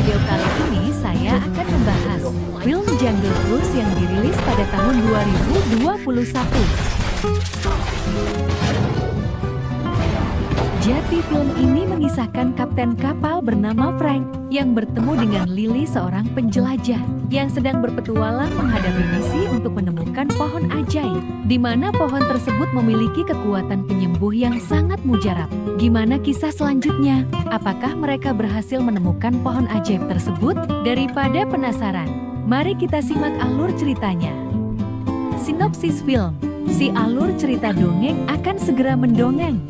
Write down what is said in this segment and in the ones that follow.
video kali ini saya akan membahas film Jungle Cruise yang dirilis pada tahun 2021. Jadi film ini mengisahkan kapten kapal bernama Frank yang bertemu dengan Lily, seorang penjelajah yang sedang berpetualang menghadapi misi untuk menemukan pohon ajaib, di mana pohon tersebut memiliki kekuatan penyembuh yang sangat mujarab. Gimana kisah selanjutnya? Apakah mereka berhasil menemukan pohon ajaib tersebut? Daripada penasaran, mari kita simak alur ceritanya. Sinopsis film: si alur cerita dongeng akan segera mendongeng.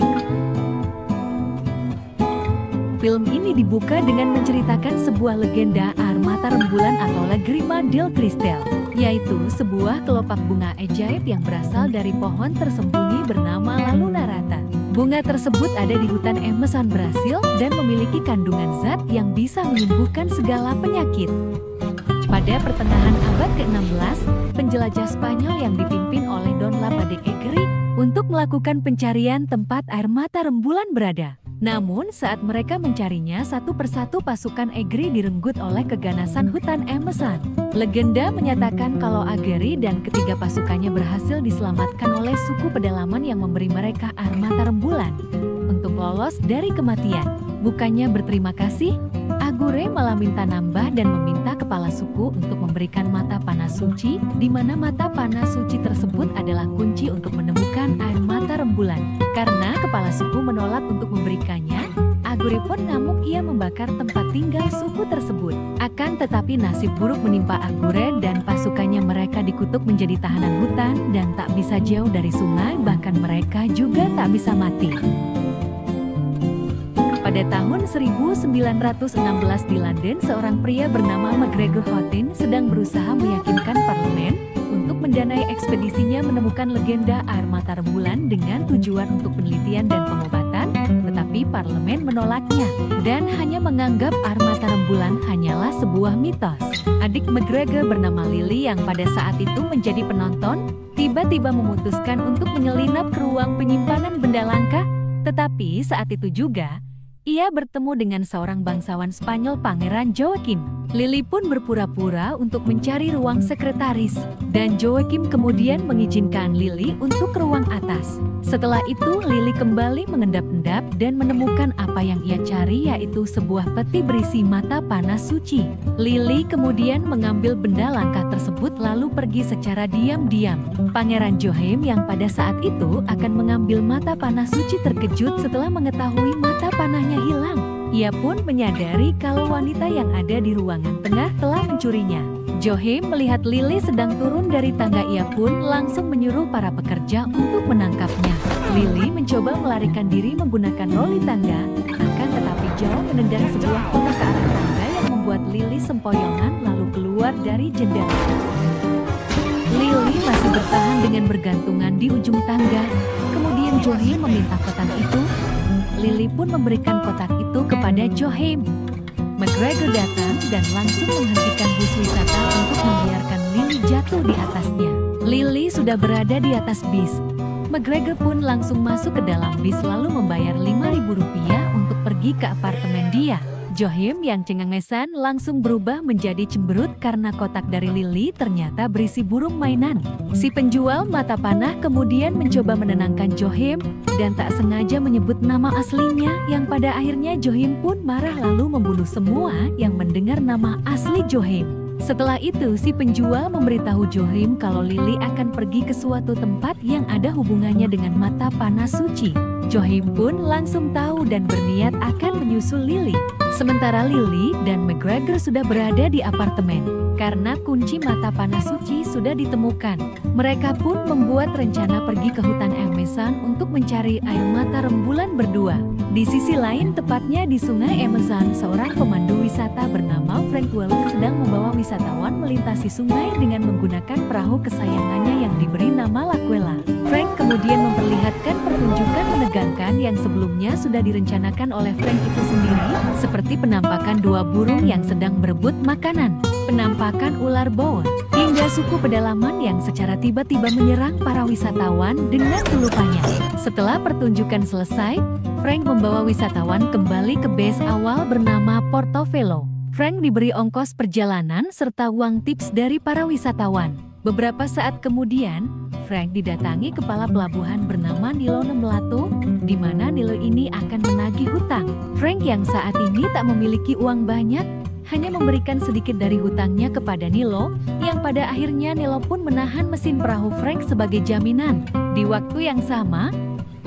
Film ini dibuka dengan menceritakan sebuah legenda air mata rembulan atau Lagrima del Cristal, yaitu sebuah kelopak bunga ajaib yang berasal dari pohon tersembunyi bernama La Lunarata. Bunga tersebut ada di hutan Amazon, Brasil dan memiliki kandungan zat yang bisa menyembuhkan segala penyakit. Pada pertengahan abad ke-16, penjelajah Spanyol yang dipimpin oleh Don Lapa de Egri untuk melakukan pencarian tempat air mata rembulan berada. Namun saat mereka mencarinya, satu persatu pasukan Egri direnggut oleh keganasan hutan Amazon. Legenda menyatakan kalau Ageri dan ketiga pasukannya berhasil diselamatkan oleh suku pedalaman yang memberi mereka air mata rembulan untuk lolos dari kematian. Bukannya berterima kasih, Agure malah minta nambah dan meminta kepala suku untuk memberikan mata panah suci, di mana mata panah suci tersebut adalah kunci untuk menemukan air mata rembulan. Karena kepala suku menolak untuk memberikannya, Agure pun ngamuk, ia membakar tempat tinggal suku tersebut. Akan tetapi nasib buruk menimpa Agure dan pasukannya, mereka dikutuk menjadi tahanan hutan dan tak bisa jauh dari sungai, bahkan mereka juga tak bisa mati. Pada tahun 1916 di London, seorang pria bernama MacGregor Houghton sedang berusaha meyakinkan parlemen untuk mendanai ekspedisinya menemukan legenda air mata rembulan dengan tujuan untuk penelitian dan pengobatan, tetapi parlemen menolaknya dan hanya menganggap air mata rembulan hanyalah sebuah mitos. Adik MacGregor bernama Lily yang pada saat itu menjadi penonton, tiba-tiba memutuskan untuk menyelinap ke ruang penyimpanan benda langka, tetapi saat itu juga ia bertemu dengan seorang bangsawan Spanyol, Pangeran Joachim. Lily pun berpura-pura untuk mencari ruang sekretaris, dan Joachim kemudian mengizinkan Lily untuk ke ruang atas. Setelah itu Lily kembali mengendap-endap dan menemukan apa yang ia cari, yaitu sebuah peti berisi mata panah suci. Lily kemudian mengambil benda langka tersebut lalu pergi secara diam-diam. Pangeran Joachim yang pada saat itu akan mengambil mata panah suci terkejut setelah mengetahui mata panahnya hilang. Ia pun menyadari kalau wanita yang ada di ruangan tengah telah mencurinya. Joachim melihat Lily sedang turun dari tangga, ia pun langsung menyuruh para pekerja untuk menangkapnya. Lily mencoba melarikan diri menggunakan roli tangga, akan tetapi Joe menendang sebuah kotak ke arah tangga yang membuat Lily sempoyongan lalu keluar dari jendela. Lily masih bertahan dengan bergantungan di ujung tangga. Kemudian Joachim meminta kotak itu. Lily pun memberikan kotak itu kepada Joachim. MacGregor datang dan langsung menghentikan bus wisata untuk membiarkan Lily jatuh di atasnya. Lily sudah berada di atas bis. MacGregor pun langsung masuk ke dalam bis lalu membayar Rp5.000 untuk pergi ke apartemen dia. Joachim yang cengengesan langsung berubah menjadi cemberut karena kotak dari Lily ternyata berisi burung mainan. Si penjual mata panah kemudian mencoba menenangkan Joachim dan tak sengaja menyebut nama aslinya, yang pada akhirnya Joachim pun marah lalu membunuh semua yang mendengar nama asli Joachim. Setelah itu si penjual memberitahu Joachim kalau Lily akan pergi ke suatu tempat yang ada hubungannya dengan mata panah suci. Joachim pun langsung tahu dan berniat akan menyusul Lily. Sementara Lily dan MacGregor sudah berada di apartemen. Karena kunci mata panah suci sudah ditemukan, mereka pun membuat rencana pergi ke hutan Amazon untuk mencari air mata rembulan berdua. Di sisi lain, tepatnya di sungai Amazon, seorang pemandu wisata bernama Frank Wolf sedang membawa wisatawan melintasi sungai dengan menggunakan perahu kesayangannya yang diberi nama L'Aquila. Frank kemudian memperlihatkan pertunjukan menegangkan yang sebelumnya sudah direncanakan oleh Frank itu sendiri, seperti penampakan dua burung yang sedang berebut makanan, penampakan ular boa, hingga suku pedalaman yang secara tiba-tiba menyerang para wisatawan dengan tulupannya. Setelah pertunjukan selesai, Frank membawa wisatawan kembali ke base awal bernama Portofelo. Frank diberi ongkos perjalanan serta uang tips dari para wisatawan. Beberapa saat kemudian, Frank didatangi kepala pelabuhan bernama Nilo Nemlato, di mana Nilo ini akan menagih hutang. Frank yang saat ini tak memiliki uang banyak, hanya memberikan sedikit dari hutangnya kepada Nilo, yang pada akhirnya Nilo pun menahan mesin perahu Frank sebagai jaminan. Di waktu yang sama,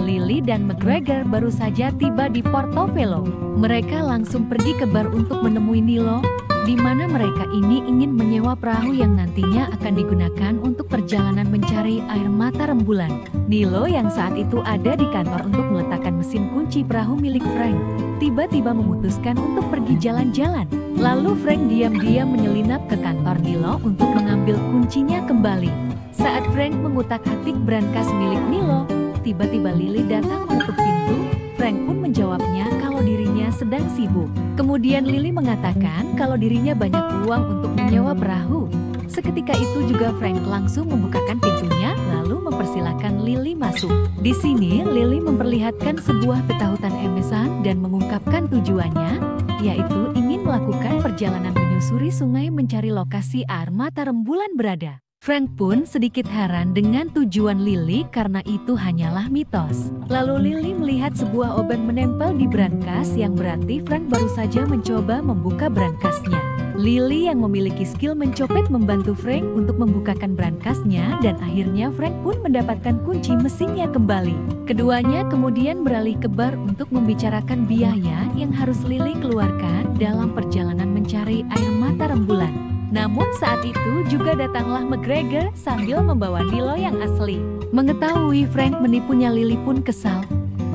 Lily dan McGregor baru saja tiba di Portobello. Mereka langsung pergi ke bar untuk menemui Nilo, di mana mereka ini ingin menyewa perahu yang nantinya akan digunakan untuk perjalanan mencari air mata rembulan. Nilo yang saat itu ada di kantor untuk meletakkan mesin kunci perahu milik Frank, tiba-tiba memutuskan untuk pergi jalan-jalan. Lalu Frank diam-diam menyelinap ke kantor Nilo untuk mengambil kuncinya kembali. Saat Frank mengutak-atik brankas milik Nilo, tiba-tiba Lily datang menutup pintu. Frank pun menjawabnya kalau dirinya sedang sibuk. Kemudian Lily mengatakan kalau dirinya banyak uang untuk menyewa perahu. Seketika itu juga Frank langsung membukakan pintunya lalu mempersilahkan Lily masuk. Di sini Lily memperlihatkan sebuah ketakutan emesan dan mengungkapkan tujuannya, yaitu ingin melakukan perjalanan menyusuri sungai mencari lokasi air mata rembulan berada. Frank pun sedikit heran dengan tujuan Lily karena itu hanyalah mitos. Lalu Lily melihat sebuah obat menempel di brankas yang berarti Frank baru saja mencoba membuka brankasnya. Lily yang memiliki skill mencopet membantu Frank untuk membukakan brankasnya dan akhirnya Frank pun mendapatkan kunci mesinnya kembali. Keduanya kemudian beralih ke bar untuk membicarakan biaya yang harus Lily keluarkan dalam perjalanan mencari air mata rembulan. Namun saat itu juga datanglah McGregor sambil membawa Nilo yang asli. Mengetahui Frank menipunya, Lily pun kesal.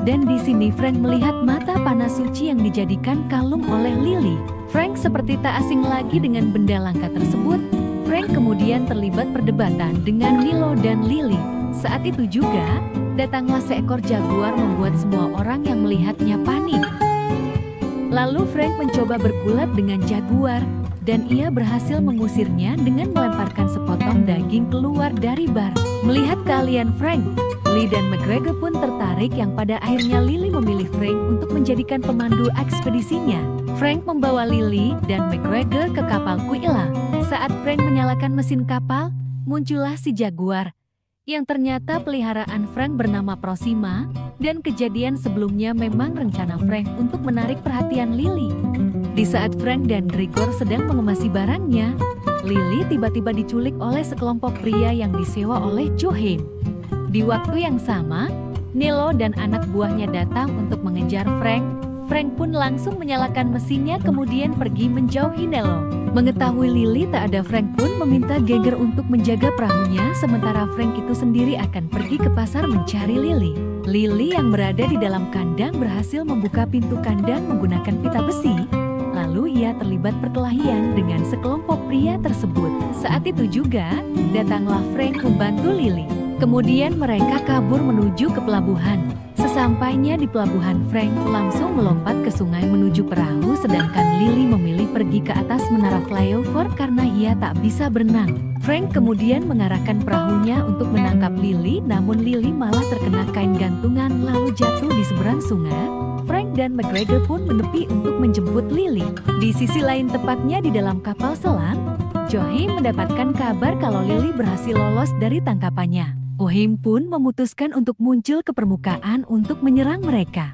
Dan di sini Frank melihat mata panas suci yang dijadikan kalung oleh Lily. Frank seperti tak asing lagi dengan benda langka tersebut. Frank kemudian terlibat perdebatan dengan Nilo dan Lily. Saat itu juga, datanglah seekor jaguar membuat semua orang yang melihatnya panik. Lalu Frank mencoba bergulat dengan jaguar, dan ia berhasil mengusirnya dengan melemparkan sepotong daging keluar dari bar. Melihat keahlian Frank, Lee dan McGregor pun tertarik yang pada akhirnya Lily memilih Frank untuk menjadikan pemandu ekspedisinya. Frank membawa Lily dan McGregor ke kapal Kuila. Saat Frank menyalakan mesin kapal, muncullah si jaguar, yang ternyata peliharaan Frank bernama Proxima, dan kejadian sebelumnya memang rencana Frank untuk menarik perhatian Lily. Di saat Frank dan Gregor sedang mengemasi barangnya, Lily tiba-tiba diculik oleh sekelompok pria yang disewa oleh Joachim. Di waktu yang sama, Nilo dan anak buahnya datang untuk mengejar Frank. Frank pun langsung menyalakan mesinnya kemudian pergi menjauhi Nilo. Mengetahui Lily tak ada, Frank pun meminta Gregor untuk menjaga perahunya sementara Frank itu sendiri akan pergi ke pasar mencari Lily. Lily yang berada di dalam kandang berhasil membuka pintu kandang menggunakan pita besi. Lalu ia terlibat perkelahian dengan sekelompok pria tersebut. Saat itu juga, datanglah Frank membantu Lily. Kemudian mereka kabur menuju ke pelabuhan. Sesampainya di pelabuhan, Frank langsung melompat ke sungai menuju perahu sedangkan Lily memilih pergi ke atas menara flyover karena ia tak bisa berenang. Frank kemudian mengarahkan perahunya untuk menangkap Lily, namun Lily malah terkena kain gantungan lalu jatuh di seberang sungai. Frank dan McGregor pun menepi untuk menjemput Lily. Di sisi lain, tepatnya di dalam kapal selam, Joachim mendapatkan kabar kalau Lily berhasil lolos dari tangkapannya. Joachim pun memutuskan untuk muncul ke permukaan untuk menyerang mereka.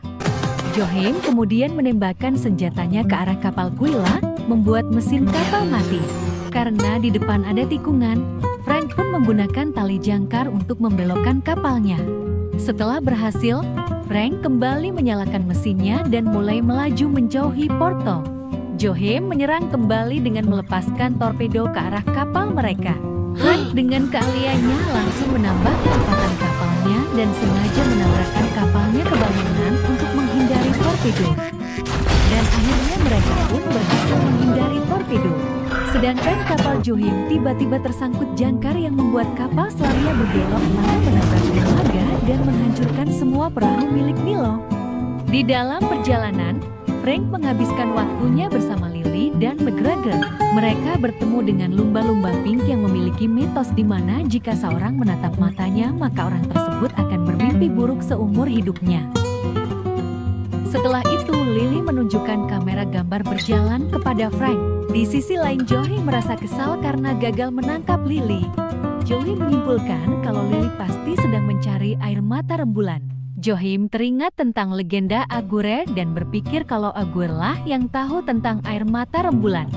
Joachim kemudian menembakkan senjatanya ke arah kapal Kuila, membuat mesin kapal mati. Karena di depan ada tikungan, Frank pun menggunakan tali jangkar untuk membelokkan kapalnya. Setelah berhasil, Frank kembali menyalakan mesinnya dan mulai melaju menjauhi Porto. Joachim menyerang kembali dengan melepaskan torpedo ke arah kapal mereka. Frank dengan keahliannya langsung menambah kecepatan kapalnya dan sengaja menabrakkan kapalnya ke bangunan untuk menghindari torpedo. Dan akhirnya mereka pun berhasil menghindari torpedo. Sedangkan kapal Joachim tiba-tiba tersangkut jangkar yang membuat kapal selamnya berbelok lalu menabrak dermaga dan menghancurkan semua perahu milik Nilo. Di dalam perjalanan, Frank menghabiskan waktunya bersama Lily dan McGregor. Mereka bertemu dengan lumba-lumba pink yang memiliki mitos di mana jika seorang menatap matanya maka orang tersebut akan bermimpi buruk seumur hidupnya. Setelah itu, Lily menunjukkan kamera gambar berjalan kepada Frank. Di sisi lain, Joey merasa kesal karena gagal menangkap Lily. Joey menyimpulkan kalau Lily pasti sedang mencari air mata rembulan. Joey teringat tentang legenda Agure dan berpikir kalau Agure lah yang tahu tentang air mata rembulan.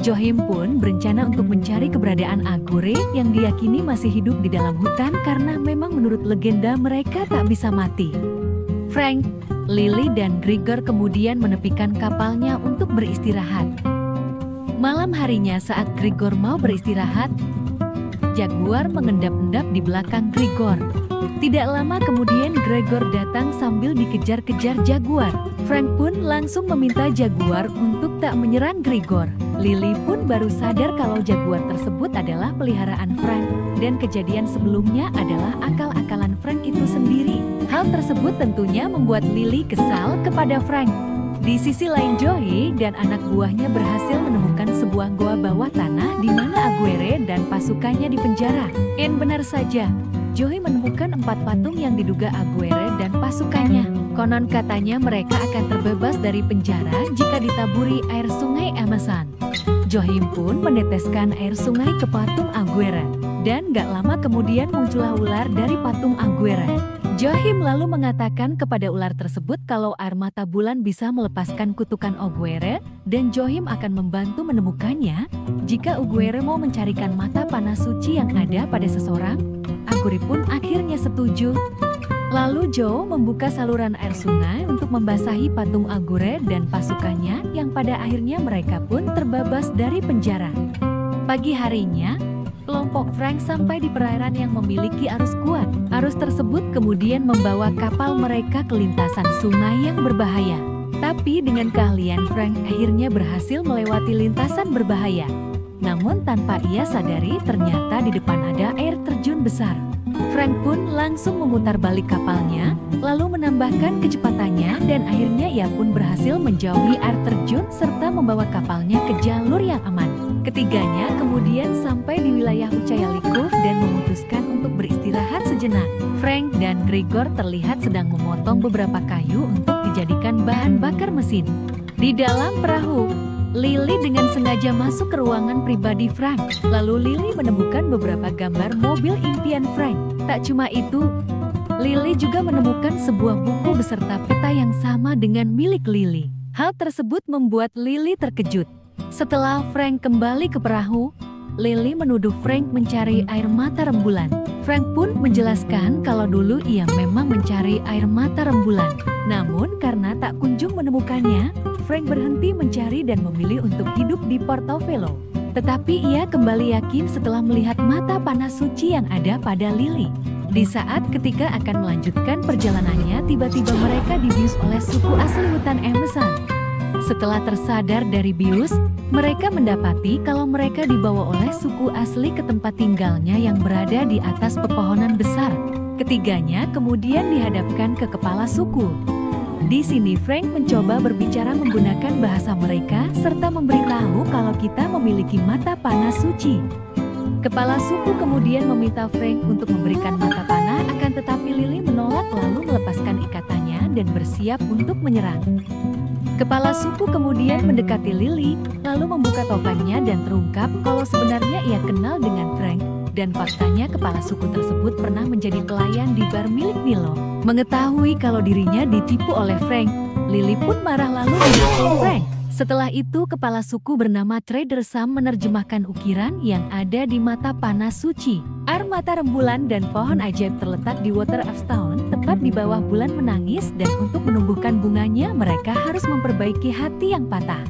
Joey pun berencana untuk mencari keberadaan Agure yang diyakini masih hidup di dalam hutan karena memang menurut legenda mereka tak bisa mati. Frank, Lily dan Gregor kemudian menepikan kapalnya untuk beristirahat. Malam harinya saat Gregor mau beristirahat, Jaguar mengendap-endap di belakang Gregor. Tidak lama kemudian Gregor datang sambil dikejar-kejar Jaguar. Frank pun langsung meminta Jaguar untuk tak menyerang Gregor. Lily pun baru sadar kalau Jaguar tersebut adalah peliharaan Frank, dan kejadian sebelumnya adalah akal-akalan Frank itu sendiri. Hal tersebut tentunya membuat Lily kesal kepada Frank. Di sisi lain, Joey dan anak buahnya berhasil menemukan sebuah goa bawah tanah di mana Agure dan pasukannya dipenjara. Dan benar saja, Joey menemukan 4 patung yang diduga Agure dan pasukannya. Konon katanya mereka akan terbebas dari penjara jika ditaburi air sungai Amazon. Joey pun meneteskan air sungai ke patung Agure. Dan gak lama kemudian muncullah ular dari patung Agure. Joey lalu mengatakan kepada ular tersebut kalau air mata bulan bisa melepaskan kutukan Agure dan Joey akan membantu menemukannya jika Agure mau mencarikan mata panah suci yang ada pada seseorang. Agure pun akhirnya setuju. Lalu Joe membuka saluran air sungai untuk membasahi patung Agure dan pasukannya yang pada akhirnya mereka pun terbebas dari penjara. Pagi harinya, kelompok Frank sampai di perairan yang memiliki arus kuat. Arus tersebut kemudian membawa kapal mereka ke lintasan sungai yang berbahaya. Tapi dengan keahlian Frank akhirnya berhasil melewati lintasan berbahaya. Namun tanpa ia sadari ternyata di depan ada air terjun besar. Frank pun langsung memutar balik kapalnya, lalu menambahkan kecepatannya dan akhirnya ia pun berhasil menjauhi air terjun serta membawa kapalnya ke jalur yang aman. Ketiganya kemudian sampai di wilayah Ucayali Cove dan memutuskan untuk beristirahat sejenak. Frank dan Gregor terlihat sedang memotong beberapa kayu untuk dijadikan bahan bakar mesin. Di dalam perahu, Lily dengan sengaja masuk ke ruangan pribadi Frank. Lalu Lily menemukan beberapa gambar mobil impian Frank. Tak cuma itu, Lily juga menemukan sebuah buku beserta peta yang sama dengan milik Lily. Hal tersebut membuat Lily terkejut. Setelah Frank kembali ke perahu, Lily menuduh Frank mencari air mata rembulan. Frank pun menjelaskan kalau dulu ia memang mencari air mata rembulan. Namun karena tak kunjung menemukannya, Frank berhenti mencari dan memilih untuk hidup di Portofelo. Tetapi ia kembali yakin setelah melihat mata panah suci yang ada pada Lily. Di saat ketika akan melanjutkan perjalanannya, tiba-tiba mereka dibius oleh suku asli hutan Amazon. Setelah tersadar dari bius, mereka mendapati kalau mereka dibawa oleh suku asli ke tempat tinggalnya yang berada di atas pepohonan besar. Ketiganya kemudian dihadapkan ke kepala suku. Di sini Frank mencoba berbicara menggunakan bahasa mereka serta memberitahu kalau kita memiliki mata panah suci. Kepala suku kemudian meminta Frank untuk memberikan mata panah, akan tetapi Lily menolak lalu melepaskan ikatannya dan bersiap untuk menyerang. Kepala suku kemudian mendekati Lily, lalu membuka topengnya dan terungkap kalau sebenarnya ia kenal dengan Frank. Dan faktanya kepala suku tersebut pernah menjadi pelayan di bar milik Milo. Mengetahui kalau dirinya ditipu oleh Frank, Lily pun marah lalu menjatuhkan Frank. Setelah itu kepala suku bernama Trader Sam menerjemahkan ukiran yang ada di mata panah suci. Air mata rembulan dan pohon ajaib terletak di Water of Stone, tepat di bawah bulan menangis, dan untuk menumbuhkan bunganya mereka harus memperbaiki hati yang patah.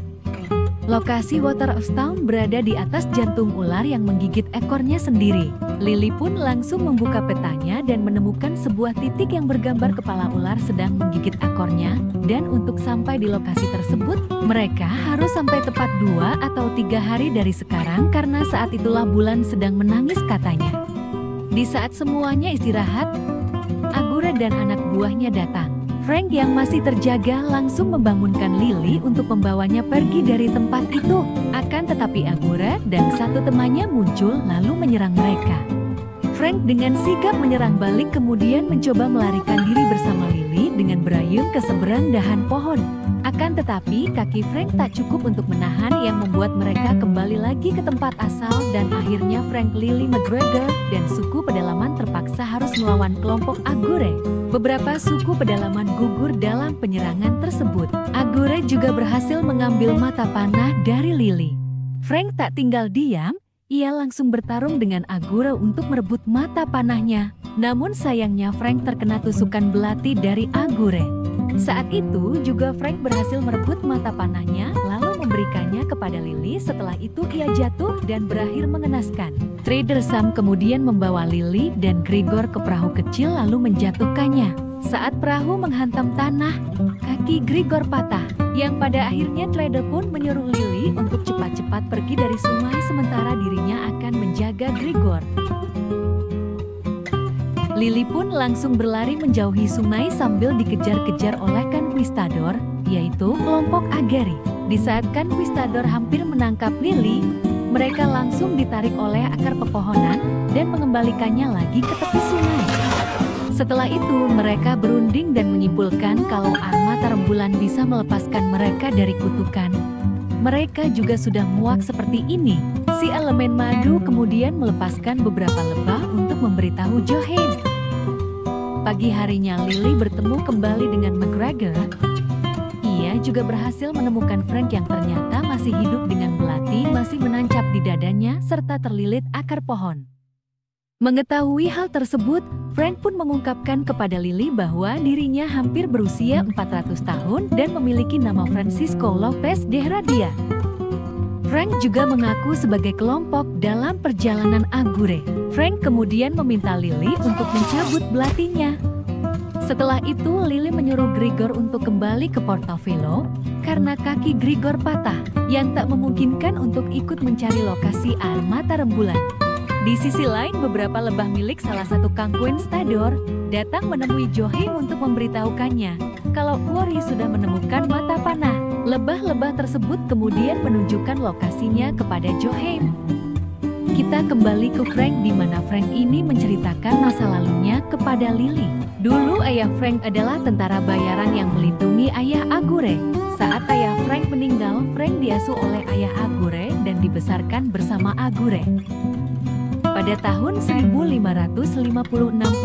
Lokasi Water of Stone berada di atas jantung ular yang menggigit ekornya sendiri. Lily pun langsung membuka petanya dan menemukan sebuah titik yang bergambar kepala ular sedang menggigit ekornya. Dan untuk sampai di lokasi tersebut, mereka harus sampai tepat 2 atau 3 hari dari sekarang karena saat itulah bulan sedang menangis katanya. Di saat semuanya istirahat, Agure dan anak buahnya datang. Frank yang masih terjaga langsung membangunkan Lily untuk membawanya pergi dari tempat itu. Akan tetapi Agure dan satu temannya muncul lalu menyerang mereka. Frank dengan sigap menyerang balik kemudian mencoba melarikan diri bersama Lily dengan berayun ke seberang dahan pohon. Akan tetapi kaki Frank tak cukup untuk menahan yang membuat mereka kembali lagi ke tempat asal dan akhirnya Frank, Lily McGregor, dan suku pedalaman terpaksa harus melawan kelompok Agure. Beberapa suku pedalaman gugur dalam penyerangan tersebut. Agure juga berhasil mengambil mata panah dari Lily. Frank tak tinggal diam. Ia langsung bertarung dengan Agure untuk merebut mata panahnya. Namun sayangnya Frank terkena tusukan belati dari Agure. Saat itu juga Frank berhasil merebut mata panahnya lalu memberikannya kepada Lily. Setelah itu ia jatuh dan berakhir mengenaskan. Trader Sam kemudian membawa Lily dan Gregor ke perahu kecil lalu menjatuhkannya. Saat perahu menghantam tanah, kaki Gregor patah. Yang pada akhirnya Trader pun menyuruh Lily untuk cepat-cepat pergi dari sungai sementara dirinya akan menjaga Gregor. Lily pun langsung berlari menjauhi sungai sambil dikejar-kejar oleh Conquistador, yaitu kelompok Agari. Di saat Conquistador hampir menangkap Lily, mereka langsung ditarik oleh akar pepohonan dan mengembalikannya lagi ke tepi sungai. Setelah itu mereka berunding dan menyimpulkan kalau armata rembulan bisa melepaskan mereka dari kutukan. Mereka juga sudah muak seperti ini. Si elemen madu kemudian melepaskan beberapa lebah untuk memberitahu Johann. Pagi harinya Lily bertemu kembali dengan McGregor. Ia juga berhasil menemukan Frank yang ternyata masih hidup dengan belati masih menancap di dadanya serta terlilit akar pohon. Mengetahui hal tersebut, Frank pun mengungkapkan kepada Lily bahwa dirinya hampir berusia 400 tahun dan memiliki nama Francisco Lopez de Heredia. Frank juga mengaku sebagai kelompok dalam perjalanan Agure. Frank kemudian meminta Lily untuk mencabut belatinya. Setelah itu Lily menyuruh Gregor untuk kembali ke Portofelo karena kaki Gregor patah yang tak memungkinkan untuk ikut mencari lokasi armata rembulan. Di sisi lain beberapa lebah milik salah satu Conquistador datang menemui Johann untuk memberitahukannya kalau Quarry sudah menemukan mata panah. Lebah-lebah tersebut kemudian menunjukkan lokasinya kepada Johann. Kita kembali ke Frank di mana Frank ini menceritakan masa lalunya kepada Lily. Dulu ayah Frank adalah tentara bayaran yang melindungi ayah Agure. Saat ayah Frank meninggal, Frank diasuh oleh ayah Agure dan dibesarkan bersama Agure. Pada tahun 1556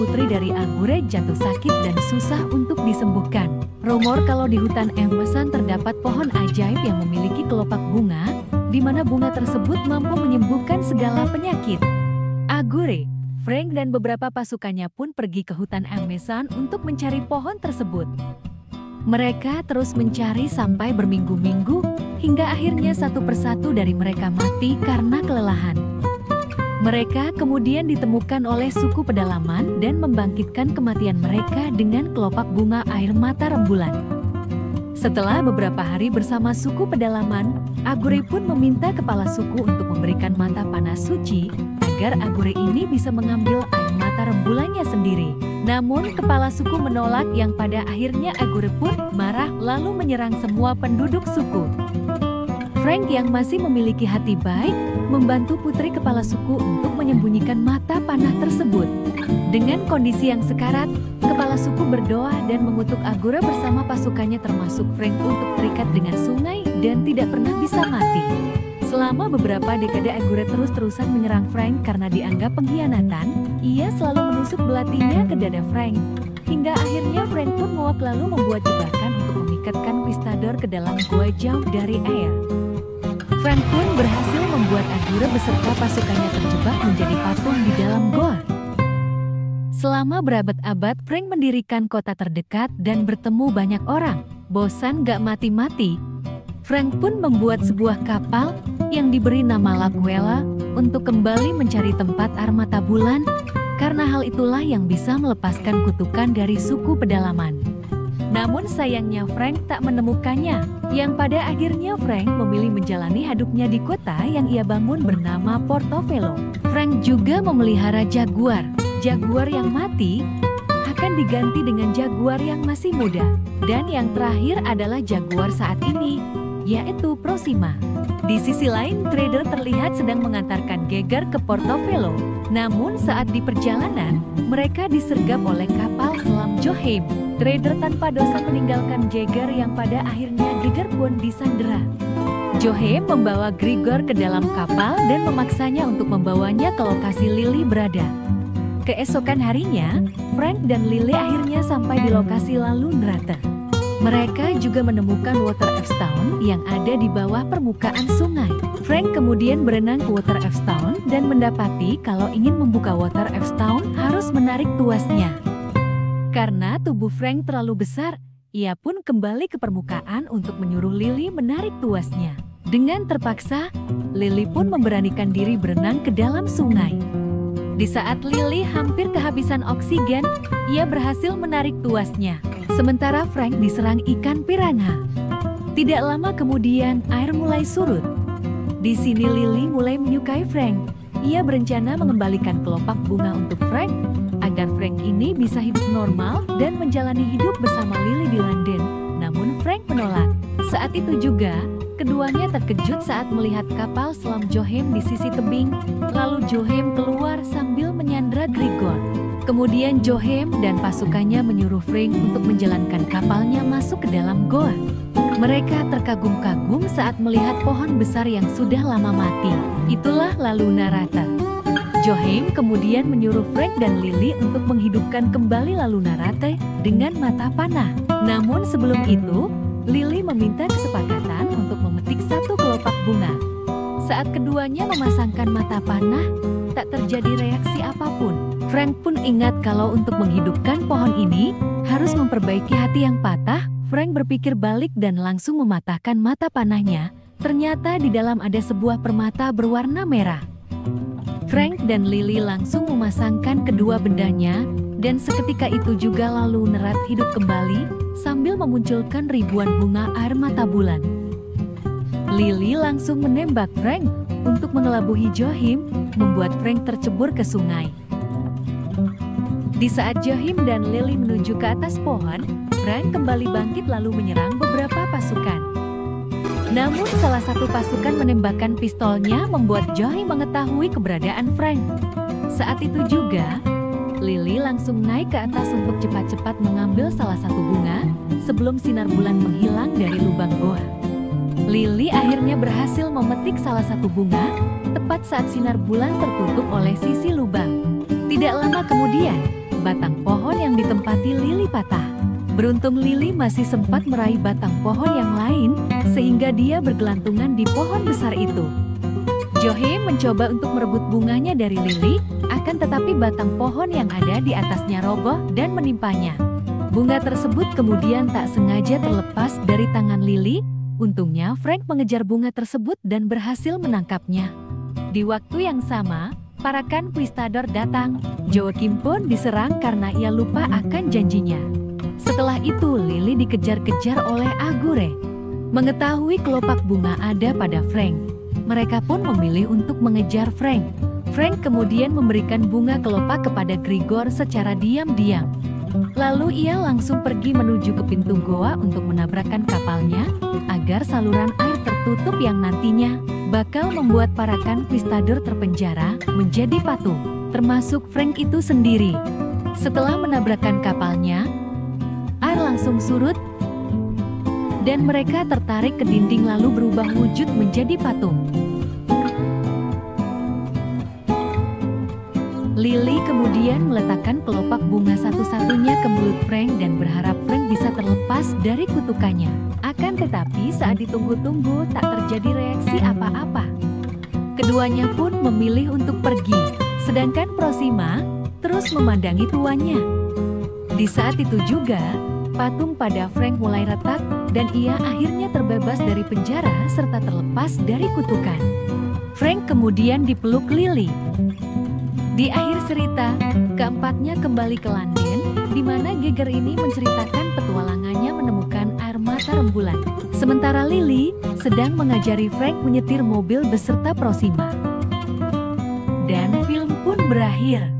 putri dari Agure jatuh sakit dan susah untuk disembuhkan. Rumor kalau di hutan Emerson terdapat pohon ajaib yang memiliki kelopak bunga, di mana bunga tersebut mampu menyembuhkan segala penyakit. Agure, Frank dan beberapa pasukannya pun pergi ke hutan Amazon untuk mencari pohon tersebut. Mereka terus mencari sampai berminggu-minggu, hingga akhirnya satu persatu dari mereka mati karena kelelahan. Mereka kemudian ditemukan oleh suku pedalaman dan membangkitkan kematian mereka dengan kelopak bunga air mata rembulan. Setelah beberapa hari bersama suku pedalaman, Agure pun meminta kepala suku untuk memberikan mata panah suci agar Agure ini bisa mengambil air mata rembulannya sendiri. Namun kepala suku menolak yang pada akhirnya Agure pun marah lalu menyerang semua penduduk suku. Frank yang masih memiliki hati baik membantu putri kepala suku untuk menyembunyikan mata panah tersebut. Dengan kondisi yang sekarat, kepala suku berdoa dan mengutuk Agure bersama pasukannya termasuk Frank untuk terikat dengan sungai dan tidak pernah bisa mati. Selama beberapa dekade Agure terus-terusan menyerang Frank karena dianggap pengkhianatan, ia selalu menusuk belatinya ke dada Frank. Hingga akhirnya Frank pun muak lalu membuat jebakan untuk memikatkan Conquistador ke dalam gua jauh dari air. Frank pun berhasil membuat Agure beserta pasukannya terjebak menjadi patung di dalam goa. Selama berabad-abad Frank mendirikan kota terdekat dan bertemu banyak orang. Bosan gak mati-mati, Frank pun membuat sebuah kapal yang diberi nama Lapuela untuk kembali mencari tempat armata bulan, karena hal itulah yang bisa melepaskan kutukan dari suku pedalaman. Namun sayangnya Frank tak menemukannya, yang pada akhirnya Frank memilih menjalani hidupnya di kota yang ia bangun bernama Portofelo. Frank juga memelihara jaguar. Jaguar yang mati akan diganti dengan jaguar yang masih muda. Dan yang terakhir adalah jaguar saat ini, yaitu Proxima. Di sisi lain, trader terlihat sedang mengantarkan Geiger ke Portobello. Namun saat di perjalanan, mereka disergap oleh kapal selam Joheim. Trader tanpa dosa meninggalkan Geiger yang pada akhirnya Geiger pun disandera. Joheim membawa Grigor ke dalam kapal dan memaksanya untuk membawanya ke lokasi Lily berada. Keesokan harinya, Frank dan Lily akhirnya sampai di lokasi lalu nerata. Mereka juga menemukan Water Epstein yang ada di bawah permukaan sungai. Frank kemudian berenang ke Water Epstein dan mendapati kalau ingin membuka Water Epstein harus menarik tuasnya. Karena tubuh Frank terlalu besar, ia pun kembali ke permukaan untuk menyuruh Lily menarik tuasnya. Dengan terpaksa, Lily pun memberanikan diri berenang ke dalam sungai. Di saat Lily hampir kehabisan oksigen, ia berhasil menarik tuasnya. Sementara Frank diserang ikan piranha. Tidak lama kemudian, air mulai surut. Di sini Lily mulai menyukai Frank. Ia berencana mengembalikan kelopak bunga untuk Frank, agar Frank ini bisa hidup normal dan menjalani hidup bersama Lily di London. Namun Frank menolak. Saat itu juga, keduanya terkejut saat melihat kapal selam Joheim di sisi tebing. Lalu Joheim keluar sambil menyandra Grigor. Kemudian Joheim dan pasukannya menyuruh Frank untuk menjalankan kapalnya masuk ke dalam goa. Mereka terkagum-kagum saat melihat pohon besar yang sudah lama mati. Itulah lalu Narata. Joheim kemudian menyuruh Frank dan Lily untuk menghidupkan kembali lalu Narata dengan mata panah. Namun sebelum itu, Lily meminta kesepakatan untuk memetik satu kelopak bunga. Saat keduanya memasangkan mata panah, tak terjadi reaksi apapun. Frank pun ingat kalau untuk menghidupkan pohon ini, harus memperbaiki hati yang patah. Frank berpikir balik dan langsung mematahkan mata panahnya. Ternyata di dalam ada sebuah permata berwarna merah. Frank dan Lily langsung memasangkan kedua bendanya, dan seketika itu juga lalu Nerat hidup kembali, sambil memunculkan ribuan bunga air mata bulan. Lily langsung menembak Frank untuk mengelabuhi Joheim, membuat Frank tercebur ke sungai. Di saat Joheim dan Lily menuju ke atas pohon, Frank kembali bangkit lalu menyerang beberapa pasukan. Namun salah satu pasukan menembakkan pistolnya membuat Joheim mengetahui keberadaan Frank. Saat itu juga, Lily langsung naik ke atas untuk cepat-cepat mengambil salah satu bunga sebelum sinar bulan menghilang dari lubang goa. Lily akhirnya berhasil memetik salah satu bunga tepat saat sinar bulan tertutup oleh sisi lubang. Tidak lama kemudian, batang pohon yang ditempati Lily patah. Beruntung Lily masih sempat meraih batang pohon yang lain, sehingga dia bergelantungan di pohon besar itu. Joheim mencoba untuk merebut bunganya dari Lily, akan tetapi batang pohon yang ada di atasnya roboh dan menimpanya. Bunga tersebut kemudian tak sengaja terlepas dari tangan Lily. Untungnya Frank mengejar bunga tersebut dan berhasil menangkapnya. Di waktu yang sama, para konquistador datang. Joachim pun diserang karena ia lupa akan janjinya. Setelah itu Lily dikejar-kejar oleh Agure. Mengetahui kelopak bunga ada pada Frank, mereka pun memilih untuk mengejar Frank. Frank kemudian memberikan bunga kelopak kepada Grigor secara diam-diam. Lalu ia langsung pergi menuju ke pintu goa untuk menabrakkan kapalnya, agar saluran air tertutup yang nantinya bakal membuat para konquistador terpenjara menjadi patung, termasuk Frank itu sendiri. Setelah menabrakkan kapalnya, air langsung surut dan mereka tertarik ke dinding lalu berubah wujud menjadi patung. Lily kemudian meletakkan kelopak bunga satu-satunya ke mulut Frank dan berharap Frank bisa terlepas dari kutukannya. Akan tetapi saat ditunggu-tunggu tak terjadi reaksi apa-apa. Keduanya pun memilih untuk pergi, sedangkan Prosima terus memandangi tuannya. Di saat itu juga, patung pada Frank mulai retak dan ia akhirnya terbebas dari penjara serta terlepas dari kutukan. Frank kemudian dipeluk Lily. Di akhir cerita, keempatnya kembali ke London, di mana Geiger ini menceritakan petualangannya menemukan air mata rembulan. Sementara Lily sedang mengajari Frank menyetir mobil beserta Prosima. Dan film pun berakhir.